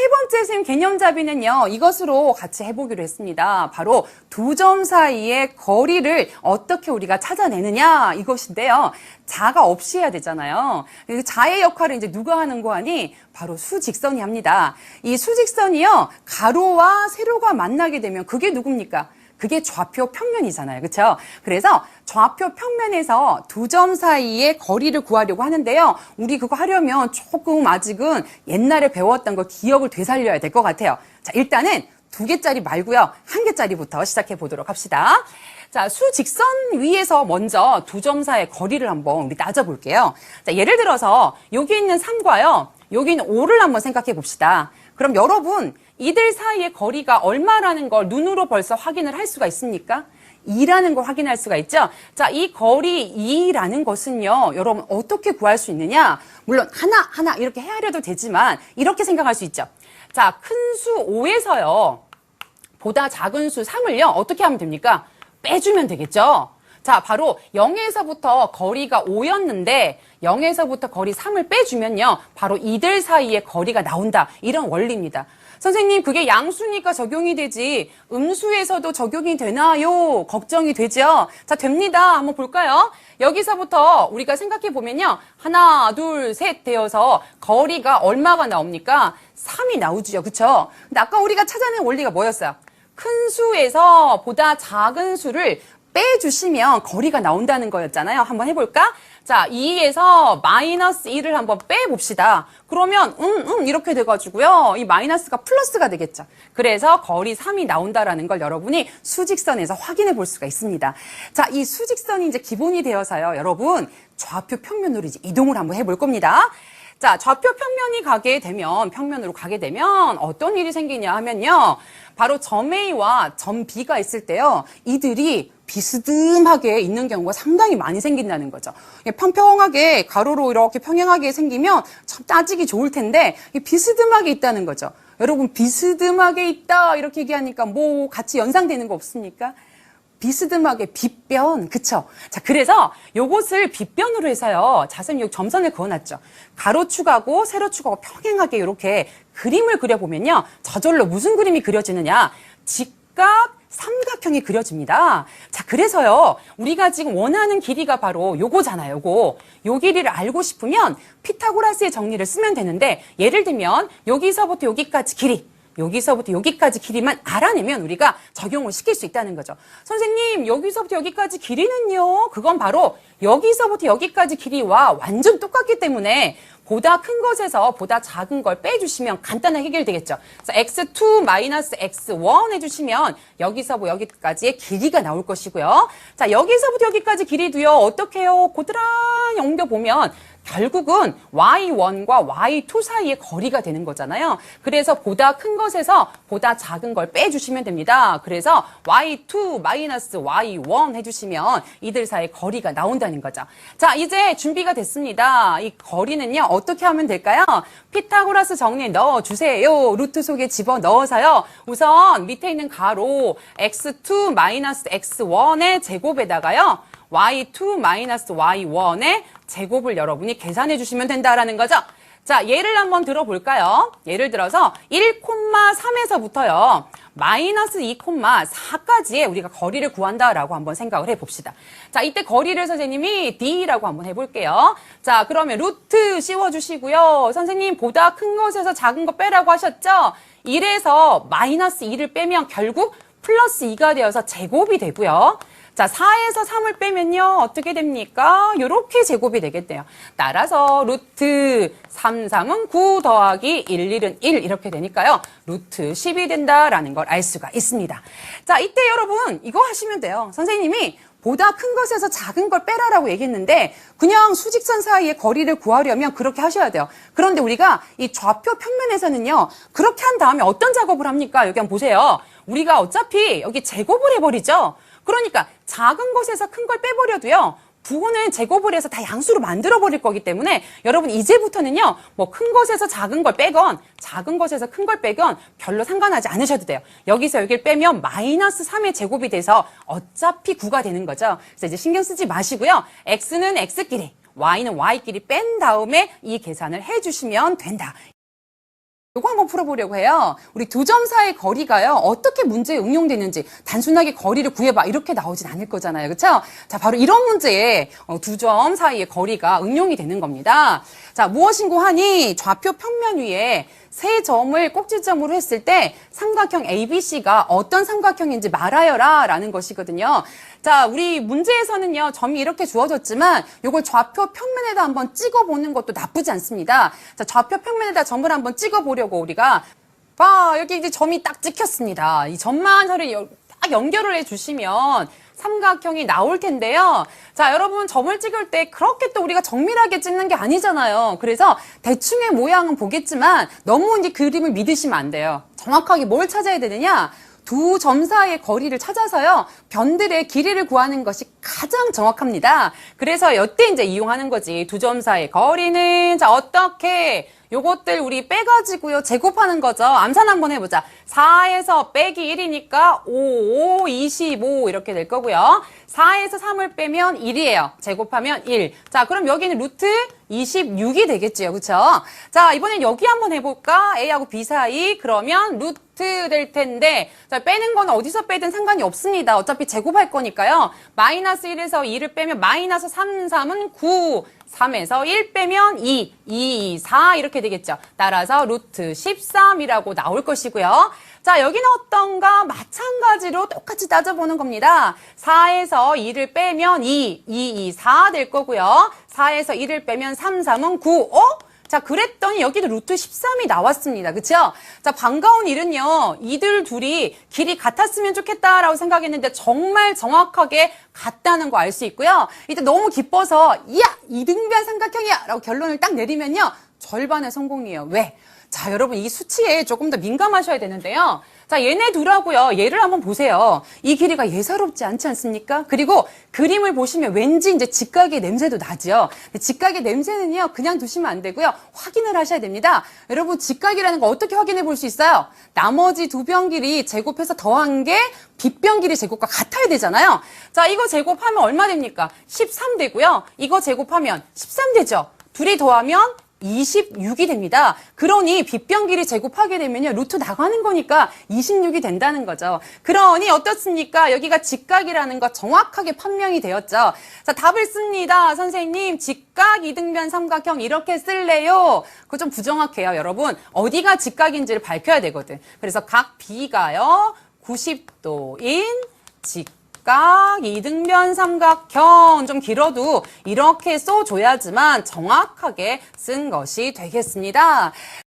번째 선생님 개념잡이는요, 이것으로 같이 해보기로 했습니다. 바로 두 점 사이의 거리를 어떻게 우리가 찾아내느냐, 이것인데요. 자가 없이 해야 되잖아요. 자의 역할을 이제 누가 하는 거 아니? 바로 수직선이 합니다. 이 수직선이요, 가로와 세로가 만나게 되면 그게 누굽니까? 그게 좌표 평면이잖아요. 그렇죠? 그래서 좌표 평면에서 두 점 사이의 거리를 구하려고 하는데요. 우리 그거 하려면 조금 아직은 옛날에 배웠던 거 기억을 되살려야 될 것 같아요. 자, 일단은 2개짜리 말고요. 1개짜리부터 시작해 보도록 합시다. 자, 수직선 위에서 먼저 두 점 사이의 거리를 한번 우리 따져볼게요. 자, 예를 들어서 여기 있는 3과요. 여기 있는 5를 한번 생각해 봅시다. 그럼 여러분, 이들 사이의 거리가 얼마라는 걸 눈으로 벌써 확인을 할 수가 있습니까? 2라는 걸 확인할 수가 있죠? 자, 이 거리 2라는 것은요, 여러분 어떻게 구할 수 있느냐? 물론 하나 이렇게 헤아려도 되지만 이렇게 생각할 수 있죠. 자, 큰 수 5에서요, 보다 작은 수 3을요, 어떻게 하면 됩니까? 빼주면 되겠죠? 자, 바로 0에서부터 거리가 5였는데 0에서부터 거리 3을 빼주면요, 바로 이들 사이의 거리가 나온다. 이런 원리입니다. 선생님, 그게 양수니까 적용이 되지 음수에서도 적용이 되나요? 걱정이 되죠? 자, 됩니다. 한번 볼까요? 여기서부터 우리가 생각해 보면요, 하나, 둘, 셋 되어서 거리가 얼마가 나옵니까? 3이 나오죠. 그쵸? 근데 아까 우리가 찾아낸 원리가 뭐였어요? 큰 수에서 보다 작은 수를 빼주시면 거리가 나온다는 거였잖아요. 한번 해볼까? 자, 2에서 마이너스 1을 한번 빼봅시다. 그러면 이렇게 돼가지고요, 이 마이너스가 플러스가 되겠죠. 그래서 거리 3이 나온다라는 걸 여러분이 수직선에서 확인해 볼 수가 있습니다. 자, 이 수직선이 이제 기본이 되어서요, 여러분 좌표 평면으로 이제 이동을 한번 해볼 겁니다. 자, 좌표 평면으로 가게 되면 어떤 일이 생기냐 하면요, 바로 점 A와 점 B가 있을 때요, 이들이 비스듬하게 있는 경우가 상당히 많이 생긴다는 거죠. 평평하게 가로로 이렇게 평행하게 생기면 참 따지기 좋을 텐데 비스듬하게 있다는 거죠. 여러분, 비스듬하게 있다 이렇게 얘기하니까 뭐 같이 연상되는 거 없습니까? 비스듬하게 빗변, 그쵸? 자, 그래서 요것을 빗변으로 해서요, 자, 선생님 여기 점선을 그어놨죠. 가로축하고 세로축하고 평행하게 이렇게 그림을 그려보면요, 저절로 무슨 그림이 그려지느냐? 직각 삼각형이 그려집니다. 자, 그래서요, 우리가 지금 원하는 길이가 바로 요거잖아요, 요거. 요 길이를 알고 싶으면 피타고라스의 정리를 쓰면 되는데, 예를 들면 여기서부터 여기까지 길이, 여기서부터 여기까지 길이만 알아내면 우리가 적용을 시킬 수 있다는 거죠. 선생님, 여기서부터 여기까지 길이는요, 그건 바로 여기서부터 여기까지 길이와 완전 똑같기 때문에 보다 큰 것에서 보다 작은 걸 빼주시면 간단하게 해결되겠죠. 그래서 x2 마이너스 x1 해주시면 여기서부터 여기까지의 길이가 나올 것이고요. 자, 여기서부터 여기까지 길이도요, 어떻게 해요? 고드란히 옮겨보면 결국은 y1과 y2 사이의 거리가 되는 거잖아요. 그래서 보다 큰 것에서 보다 작은 걸 빼주시면 됩니다. 그래서 y2 마이너스 y1 해주시면 이들 사이의 거리가 나온다는 거죠. 자, 이제 준비가 됐습니다. 이 거리는요, 어떻게 하면 될까요? 피타고라스 정리에 넣어주세요. 루트 속에 집어넣어서요, 우선 밑에 있는 가로 x2 마이너스 x1의 제곱에다가요, y2 마이너스 y1의 제곱을 여러분이 계산해 주시면 된다라는 거죠. 자, 예를 한번 들어볼까요? 예를 들어서 1,3에서부터요, 마이너스 2,4까지의 우리가 거리를 구한다라고 한번 생각을 해봅시다. 자, 이때 거리를 선생님이 D라고 한번 해볼게요. 자, 그러면 루트 씌워주시고요. 선생님, 보다 큰 것에서 작은 거 빼라고 하셨죠? 1에서 마이너스 2를 빼면 결국 플러스 2가 되어서 제곱이 되고요. 자, 4에서 3을 빼면요, 어떻게 됩니까? 요렇게 제곱이 되겠대요. 따라서 루트 3, 3은 9 더하기 1, 1은 1 이렇게 되니까요, 루트 10이 된다라는 걸 알 수가 있습니다. 자, 이때 여러분 이거 하시면 돼요. 선생님이 보다 큰 것에서 작은 걸 빼라라고 얘기했는데 그냥 수직선 사이의 거리를 구하려면 그렇게 하셔야 돼요. 그런데 우리가 이 좌표 평면에서는요, 그렇게 한 다음에 어떤 작업을 합니까? 여기 한번 보세요. 우리가 어차피 여기 제곱을 해버리죠. 그러니까 작은 것에서 큰 걸 빼버려도요, 부호는 제곱을 해서 다 양수로 만들어버릴 거기 때문에 여러분 이제부터는요, 뭐 큰 것에서 작은 걸 빼건 작은 것에서 큰 걸 빼건 별로 상관하지 않으셔도 돼요. 여기서 여기를 빼면 마이너스 3의 제곱이 돼서 어차피 9가 되는 거죠. 그래서 이제 신경 쓰지 마시고요. x는 x끼리, y는 y끼리 뺀 다음에 이 계산을 해주시면 된다. 요거 한번 풀어보려고 해요. 우리 두 점 사이의 거리가요, 어떻게 문제에 응용되는지, 단순하게 거리를 구해봐, 이렇게 나오진 않을 거잖아요. 그쵸? 자, 바로 이런 문제에 두 점 사이의 거리가 응용이 되는 겁니다. 자, 무엇인고 하니 좌표 평면 위에 세 점을 꼭지점으로 했을 때 삼각형 ABC가 어떤 삼각형인지 말하여라 라는 것이거든요. 자, 우리 문제에서는요, 점이 이렇게 주어졌지만 요걸 좌표 평면에다 한번 찍어보는 것도 나쁘지 않습니다. 자, 좌표 평면에다 점을 한번 찍어보려고 우리가 여기 이제 점이 딱 찍혔습니다. 이 점만 딱 연결을 해주시면 삼각형이 나올 텐데요. 자, 여러분 점을 찍을 때 그렇게 또 우리가 정밀하게 찍는 게 아니잖아요. 그래서 대충의 모양은 보겠지만 너무 이제 그림을 믿으시면 안 돼요. 정확하게 뭘 찾아야 되느냐? 두 점 사이의 거리를 찾아서요, 변들의 길이를 구하는 것이 가장 정확합니다. 그래서 이때 이제 이용하는 거지. 두 점 사이의 거리는, 자, 어떻게? 요것들 우리 빼가지고요, 제곱하는 거죠. 암산 한번 해보자. 4에서 빼기 1이니까 5, 25 이렇게 될 거고요. 4에서 3을 빼면 1이에요. 제곱하면 1. 자, 그럼 여기는 루트 26이 되겠죠. 그쵸? 자, 이번엔 여기 한번 해볼까? A하고 B 사이. 그러면 루트 될 텐데, 자, 빼는 건 어디서 빼든 상관이 없습니다. 어차피 제곱할 거니까요. 마이너스 1에서 2를 빼면 마이너스 3, 3은 9. 3에서 1 빼면 2, 4 이렇게 되겠죠. 따라서 루트 13이라고 나올 것이고요. 자, 여기는 어떤가? 마찬가지로 똑같이 따져보는 겁니다. 4에서 2를 빼면 2, 4 될 거고요. 4에서 1을 빼면 3, 3은 9. 자, 그랬더니 여기도 루트 13이 나왔습니다. 그쵸? 자, 반가운 일은요, 이들 둘이 길이 같았으면 좋겠다라고 생각했는데 정말 정확하게 같다는 거 알 수 있고요. 이때 너무 기뻐서, 이야! 이등변 삼각형이야! 라고 결론을 딱 내리면요, 절반의 성공이에요. 왜? 자, 여러분, 이 수치에 조금 더 민감하셔야 되는데요. 자, 얘네 둘하고요, 얘를 한번 보세요. 이 길이가 예사롭지 않지 않습니까? 그리고 그림을 보시면 왠지 이제 직각의 냄새도 나죠. 근데 직각의 냄새는요, 그냥 두시면 안 되고요, 확인을 하셔야 됩니다. 여러분, 직각이라는 거 어떻게 확인해 볼 수 있어요? 나머지 두 변 길이 제곱해서 더한 게 빗변 길이 제곱과 같아야 되잖아요. 자, 이거 제곱하면 얼마 됩니까? 13 되고요. 이거 제곱하면 13 되죠. 둘이 더하면 26이 됩니다. 그러니 빗변 길이 제곱하게 되면요, 루트 나가는 거니까 26이 된다는 거죠. 그러니 어떻습니까? 여기가 직각이라는 거 정확하게 판명이 되었죠. 자, 답을 씁니다. 선생님, 직각 이등변 삼각형 이렇게 쓸래요? 그거 좀 부정확해요, 여러분. 어디가 직각인지를 밝혀야 되거든. 그래서 각 B가요, 90도인 직각 이등변 삼각형, 좀 길어도 이렇게 써줘야지만 정확하게 쓴 것이 되겠습니다.